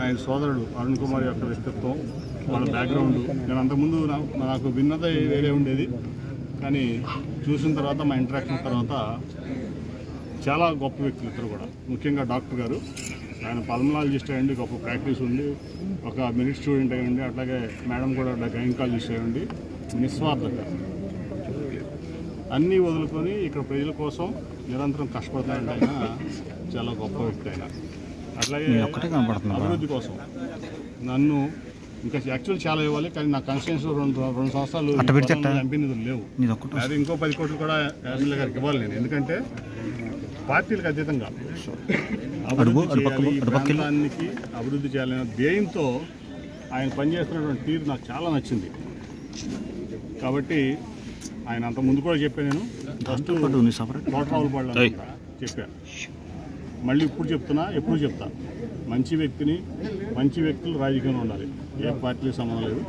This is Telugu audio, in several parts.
ఆయన సోదరుడు అరుణ్ కుమార్ యొక్క వ్యక్తిత్వం, వాళ్ళ బ్యాక్గ్రౌండ్ నేను అంతకుముందు నాకు భిన్నత వేరే ఉండేది, కానీ చూసిన తర్వాత మా ఇంటరాక్షన్ తర్వాత చాలా గొప్ప వ్యక్తులు ఇద్దరు కూడా. ముఖ్యంగా డాక్టర్ గారు, ఆయన పల్మనాలజిస్ట్ అయ్యండి, గొప్ప ప్రాక్టీస్ ఉంది, ఒక మెరిట్ స్టూడెంట్ అయ్యండి. అట్లాగే మేడం కూడా గైనకాలజిస్ట్ అయ్యండి. నిస్వార్థంగా అన్నీ వదులుకొని ఇక్కడ ప్రజల కోసం నిరంతరం కష్టపడుతున్నారంటే ఆయన చాలా గొప్ప వ్యక్తి. ఆయన అట్లాగే అభివృద్ధి కోసం నన్ను ఇంకా యాక్చువల్ చాలా ఇవ్వాలి, కానీ నా కాన్స్టిట్యూన్సీ రెండు సంవత్సరాలు ఎంపీ నిధులు లేవు. అది ఇంకో 10 కోట్లు కూడా ఎమ్మెల్యే గారికి ఇవ్వాలి నేను, ఎందుకంటే పార్టీలకు అతీతంగా ప్రాంతానికి అభివృద్ధి చేయాలనే ధ్యేయంతో ఆయన పనిచేస్తున్నటువంటి తీరు నాకు చాలా నచ్చింది. కాబట్టి ఆయన అంత ముందు కూడా చెప్పాను, నేను ఫస్ట్ తోటరావులపాడు చెప్పాను, మళ్ళీ ఇప్పుడు చెప్తున్నా, ఎప్పుడు చెప్తా, మంచి వ్యక్తులు రాజకీయంలో ఉండాలి. ఏ పార్టీలకు సంబంధం లేదు.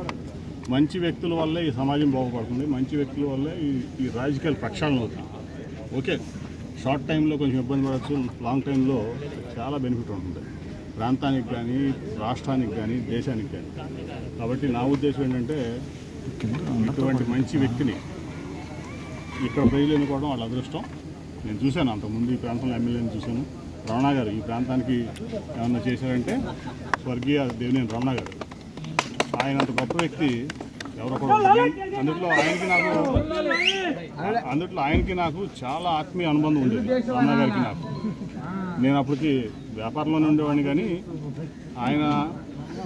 మంచి వ్యక్తుల వల్లే ఈ సమాజం బాగుపడుతుంది, మంచి వ్యక్తుల వల్లే ఈ రాజకీయాలు ప్రక్షాళన అవుతుంది. ఓకే, షార్ట్ టైంలో కొంచెం ఇబ్బంది పడవచ్చు, లాంగ్ టైంలో చాలా బెనిఫిట్ ఉంటుంది ప్రాంతానికి కానీ, రాష్ట్రానికి కానీ, దేశానికి కానీ. కాబట్టి నా ఉద్దేశం ఏంటంటే ఇటువంటి మంచి వ్యక్తిని ఇక్కడ ప్రజలు ఎన్నుకోవడం వాళ్ళ అదృష్టం. నేను చూశాను అంతకుముందు ఈ ప్రాంతంలో ఎమ్మెల్యేని చూశాను. రమణ గారు ఈ ప్రాంతానికి ఏమన్నా చేశారంటే స్వర్గీయ దేవినేని రమణ గారు, ఆయన అంత గొప్ప వ్యక్తి ఎవరొకరు. అందుట్లో ఆయనకి నాకు చాలా ఆత్మీయ అనుబంధం ఉండేది. రమణ గారికి నాకు, నేను అప్పటికి వ్యాపారంలోనే ఉండేవాడిని, కానీ ఆయన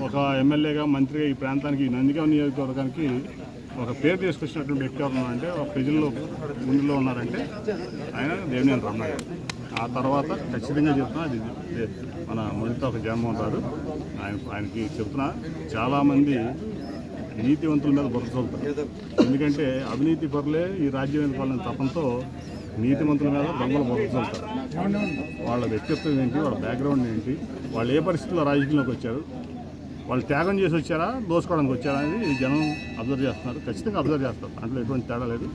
ఒక ఎమ్మెల్యేగా, మంత్రిగా ఈ ప్రాంతానికి, నందిగామ నియోజకవర్గానికి ఒక పేరు తీసుకొచ్చినటువంటి వ్యక్తి ఎవరు ఉన్నారంటే, ఒక ప్రజల్లో ముందులో ఉన్నారంటే ఆయన దేవినేని రమణ గారు. ఆ తర్వాత ఖచ్చితంగా చెప్తున్నా, అది మన మొదటితో ఒక జగన్మోహన్ రాదు, ఆయనకి చెప్తున్నా, చాలామంది నీతివంతుల మీద బురద చల్లుతారు. ఎందుకంటే అవినీతి పరులే ఈ రాజ్యం ఎన్నుకోవాలని తపంతో నీతివంతుల మీద దొంగలు బురద చల్లుతారు. వాళ్ళ వ్యక్తిత్వం ఏంటి, వాళ్ళ బ్యాక్గ్రౌండ్ ఏంటి, వాళ్ళు ఏ పరిస్థితుల్లో రాజకీయంలోకి వచ్చారు, వాళ్ళు త్యాగం చేసి వచ్చారా, దోసుకోవడానికి వచ్చారా అనేది జనం అబ్జర్వ్ చేస్తున్నారు. ఖచ్చితంగా అబ్జర్వ్ చేస్తారు, దాంట్లో ఎటువంటి తేడా లేదు.